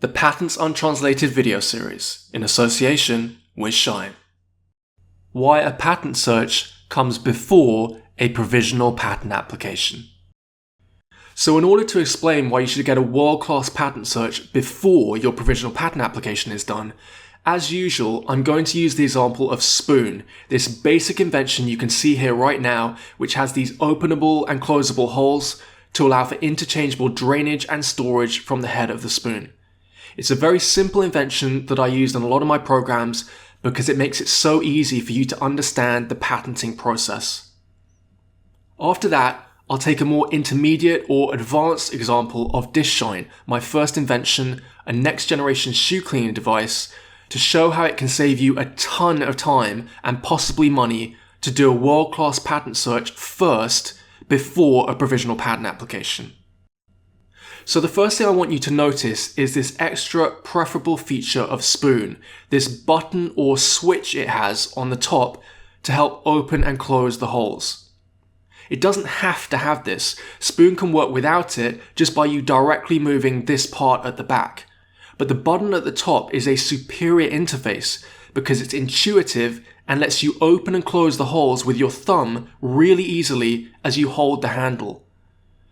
the Patents Untranslated video series in association with SHIINE. Why a patent search comes before a provisional patent application. So in order to explain why you should get a world-class patent search before your provisional patent application is done, as usual, I'm going to use the example of SHIINE, this basic invention you can see here right now, which has these openable and closable holes to allow for interchangeable drainage and storage from the head of the spoon. It's a very simple invention that I used in a lot of my programs because it makes it so easy for you to understand the patenting process. After that, I'll take a more intermediate or advanced example of SHIINE, my first invention, a next generation shoe cleaning device, to show how it can save you a ton of time and possibly money to do a world-class patent search first before a provisional patent application. So the first thing I want you to notice is this extra preferable feature of SHIINE, this button or switch it has on the top to help open and close the holes. It doesn't have to have this. SHIINE can work without it just by you directly moving this part at the back. But the button at the top is a superior interface because it's intuitive and lets you open and close the holes with your thumb really easily as you hold the handle.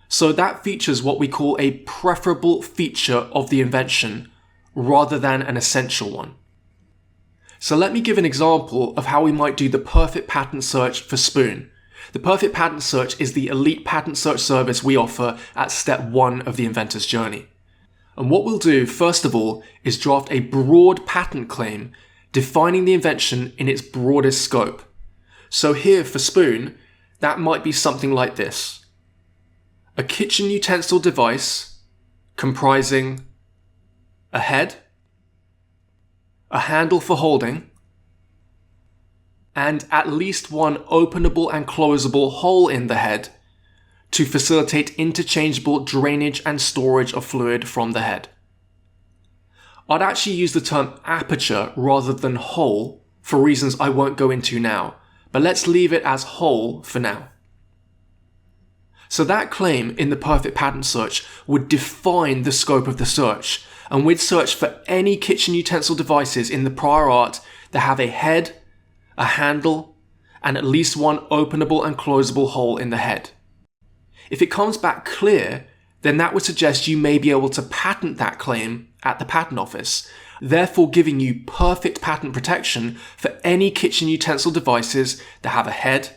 So that features what we call a preferable feature of the invention rather than an essential one. So let me give an example of how we might do the perfect patent search for SHIINE. The Perfect Patent Search is the elite patent search service we offer at step 1 of the inventor's journey. And what we'll do, first of all, is draft a broad patent claim defining the invention in its broadest scope. So here for SHIINE, that might be something like this. A kitchen utensil device comprising a head, a handle for holding, and at least one openable and closable hole in the head to facilitate interchangeable drainage and storage of fluid from the head. I'd actually use the term aperture rather than hole for reasons I won't go into now, but let's leave it as hole for now. So that claim in the Perfect Patent Search would define the scope of the search, and we'd search for any kitchen utensil devices in the prior art that have a head, a handle, and at least one openable and closable hole in the head. If it comes back clear, then that would suggest you may be able to patent that claim at the patent office, therefore giving you perfect patent protection for any kitchen utensil devices that have a head,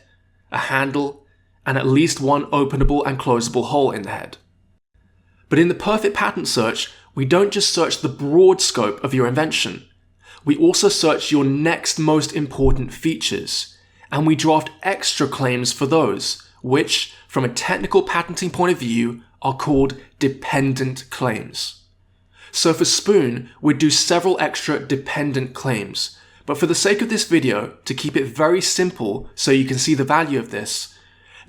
a handle, and at least one openable and closable hole in the head. But in the Perfect Patent Search, we don't just search the broad scope of your invention. We also search your next most important features, and we draft extra claims for those, which, from a technical patenting point of view, are called dependent claims. So for SHIINE, we'd do several extra dependent claims, but for the sake of this video, to keep it very simple so you can see the value of this,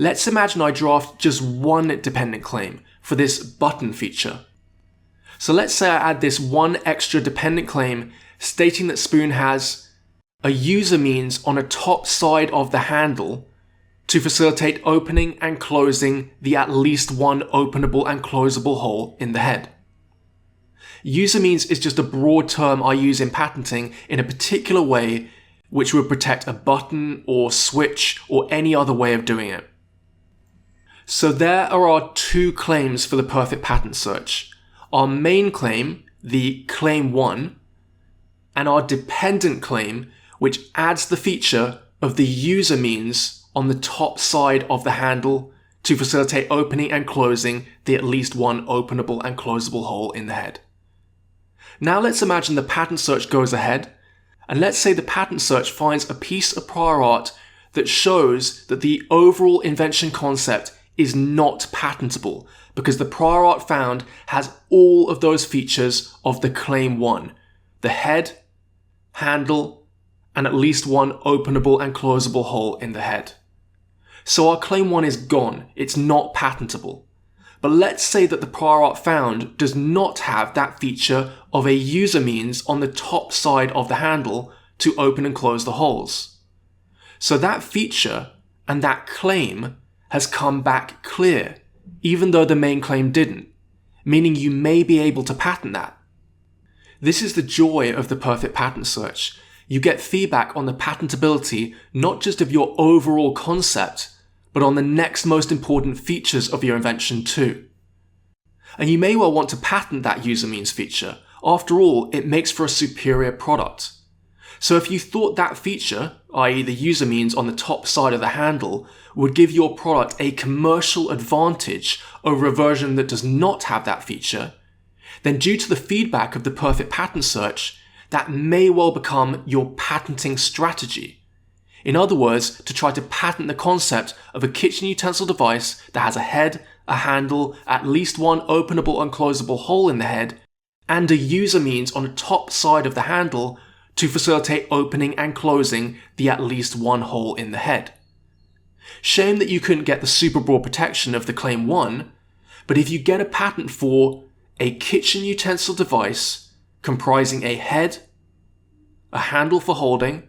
let's imagine I draft just one dependent claim for this button feature. So let's say I add this one extra dependent claim stating that SHIINE has a user means on a top side of the handle to facilitate opening and closing the at least one openable and closable hole in the head. User means is just a broad term I use in patenting in a particular way which would protect a button or switch or any other way of doing it. So there are our two claims for the Perfect Patent Search. Our main claim, the Claim 1, and our dependent claim, which adds the feature of the user means on the top side of the handle to facilitate opening and closing the at least one openable and closable hole in the head. Now let's imagine the patent search goes ahead, and let's say the patent search finds a piece of prior art that shows that the overall invention concept is not patentable because the prior art found has all of those features of the Claim 1, the head, handle, and at least one openable and closable hole in the head. So our Claim 1 is gone, it's not patentable. But let's say that the prior art found does not have that feature of a user means on the top side of the handle to open and close the holes. So that feature and that claim has come back clear, even though the main claim didn't, meaning you may be able to patent that. This is the joy of the perfect patent search. You get feedback on the patentability not just of your overall concept, but on the next most important features of your invention too. And you may well want to patent that user means feature. After all, it makes for a superior product. So if you thought that feature, i.e. the user means on the top side of the handle, would give your product a commercial advantage over a version that does not have that feature, then due to the feedback of the perfect patent search, that may well become your patenting strategy. In other words, to try to patent the concept of a kitchen utensil device that has a head, a handle, at least one openable and closable hole in the head, and a user means on the top side of the handle to facilitate opening and closing the at least one hole in the head. Shame that you couldn't get the super broad protection of the Claim 1, but if you get a patent for a kitchen utensil device comprising a head, a handle for holding,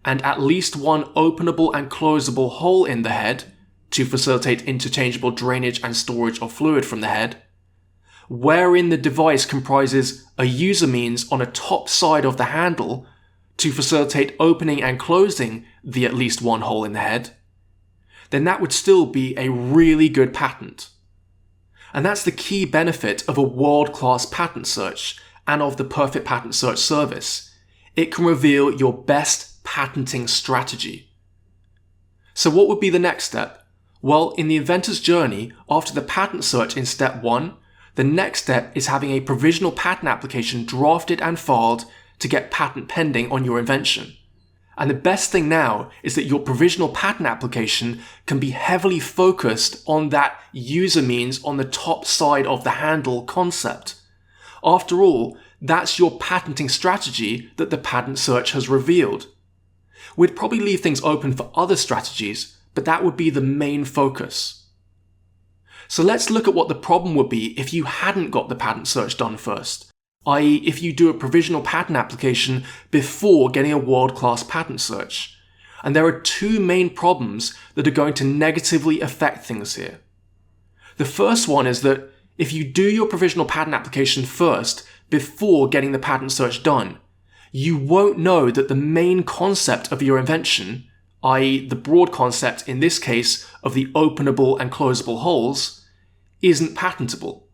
and at least one openable and closable hole in the head to facilitate interchangeable drainage and storage of fluid from the head, wherein the device comprises a user means on a top side of the handle to facilitate opening and closing the at least one hole in the head, then that would still be a really good patent. And that's the key benefit of a world-class patent search and of the Perfect Patent Search service. It can reveal your best patenting strategy. So what would be the next step? Well, in the inventor's journey, after the patent search in step 1, the next step is having a provisional patent application drafted and filed to get patent pending on your invention. And the best thing now is that your provisional patent application can be heavily focused on that user means on the top side of the handle concept. After all, that's your patenting strategy that the patent search has revealed. We'd probably leave things open for other strategies, but that would be the main focus. So let's look at what the problem would be if you hadn't got the patent search done first, i.e. if you do a provisional patent application before getting a world-class patent search. And there are two main problems that are going to negatively affect things here. The first one is that if you do your provisional patent application first before getting the patent search done, you won't know that the main concept of your invention, i.e. the broad concept in this case of the openable and closable holes, isn't patentable.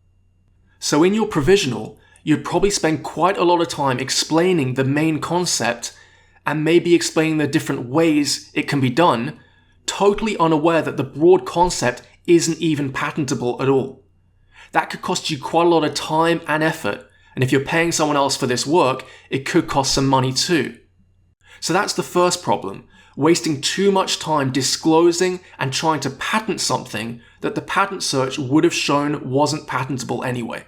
So in your provisional, you'd probably spend quite a lot of time explaining the main concept and maybe explaining the different ways it can be done, totally unaware that the broad concept isn't even patentable at all. That could cost you quite a lot of time and effort, and if you're paying someone else for this work, it could cost some money too. So that's the first problem, wasting too much time disclosing and trying to patent something that the patent search would have shown wasn't patentable anyway.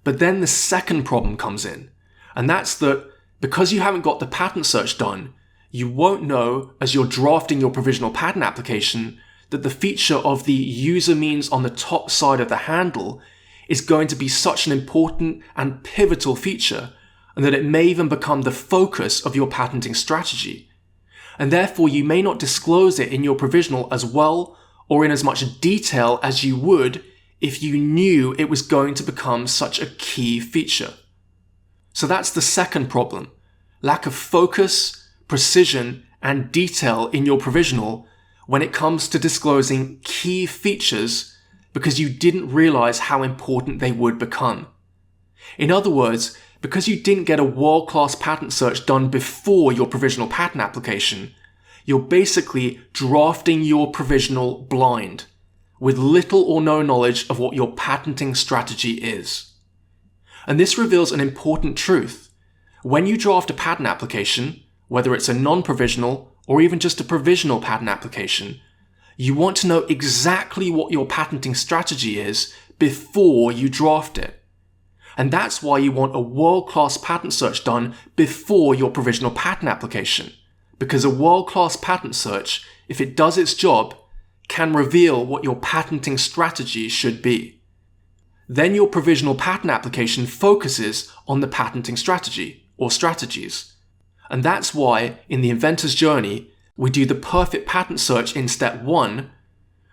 But then the second problem comes in, and that's that because you haven't got the patent search done, you won't know as you're drafting your provisional patent application that the feature of the user means on the top side of the handle is going to be such an important and pivotal feature, and that it may even become the focus of your patenting strategy. And therefore you may not disclose it in your provisional as well or in as much detail as you would if you knew it was going to become such a key feature. So that's the second problem. Lack of focus, precision, and detail in your provisional when it comes to disclosing key features because you didn't realize how important they would become. In other words, because you didn't get a world-class patent search done before your provisional patent application, you're basically drafting your provisional blind, with little or no knowledge of what your patenting strategy is. And this reveals an important truth. When you draft a patent application, whether it's a non-provisional or even just a provisional patent application, you want to know exactly what your patenting strategy is before you draft it. And that's why you want a world-class patent search done before your provisional patent application. Because a world-class patent search, if it does its job, can reveal what your patenting strategy should be. Then your provisional patent application focuses on the patenting strategy, or strategies. And that's why, in the inventor's journey, we do the perfect patent search in step 1,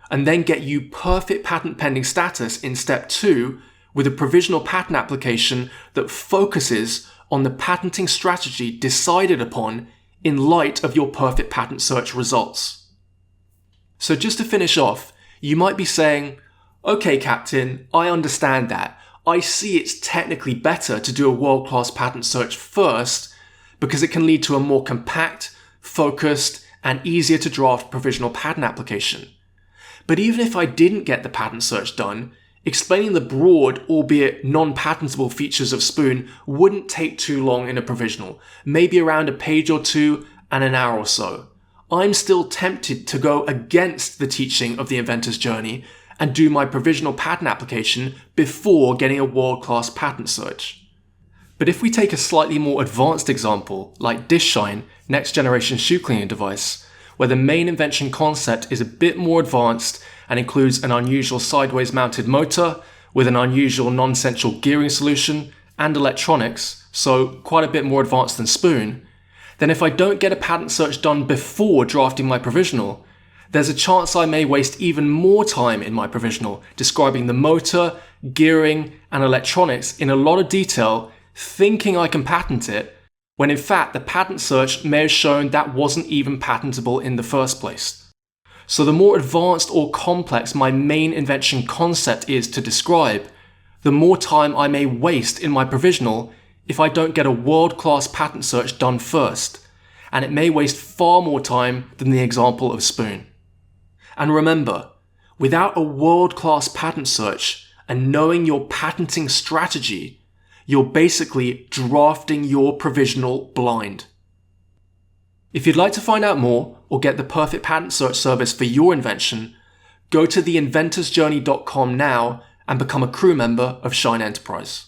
and then get you perfect patent pending status in step 2, with a provisional patent application that focuses on the patenting strategy decided upon in light of your perfect patent search results. So just to finish off, you might be saying, okay, Captain, I understand that. I see it's technically better to do a world-class patent search first because it can lead to a more compact, focused, and easier to draft provisional patent application. But even if I didn't get the patent search done, explaining the broad, albeit non-patentable features of SHIINE wouldn't take too long in a provisional, maybe around a page or two and an hour or so. I'm still tempted to go against the teaching of the inventor's journey and do my provisional patent application before getting a world-class patent search. But if we take a slightly more advanced example, like this SHIINE next generation shoe cleaning device, where the main invention concept is a bit more advanced and includes an unusual sideways mounted motor with an unusual non-central gearing solution and electronics, so quite a bit more advanced than SHIINE, then if I don't get a patent search done before drafting my provisional, there's a chance I may waste even more time in my provisional describing the motor, gearing, and electronics in a lot of detail, thinking I can patent it, when in fact the patent search may have shown that wasn't even patentable in the first place. So the more advanced or complex my main invention concept is to describe, the more time I may waste in my provisional if I don't get a world-class patent search done first, and it may waste far more time than the example of SHIINE. And remember, without a world-class patent search and knowing your patenting strategy, you're basically drafting your provisional blind. If you'd like to find out more or get the perfect patent search service for your invention, go to theinventorsjourney.com now and become a crew member of SHIINE Enterprise.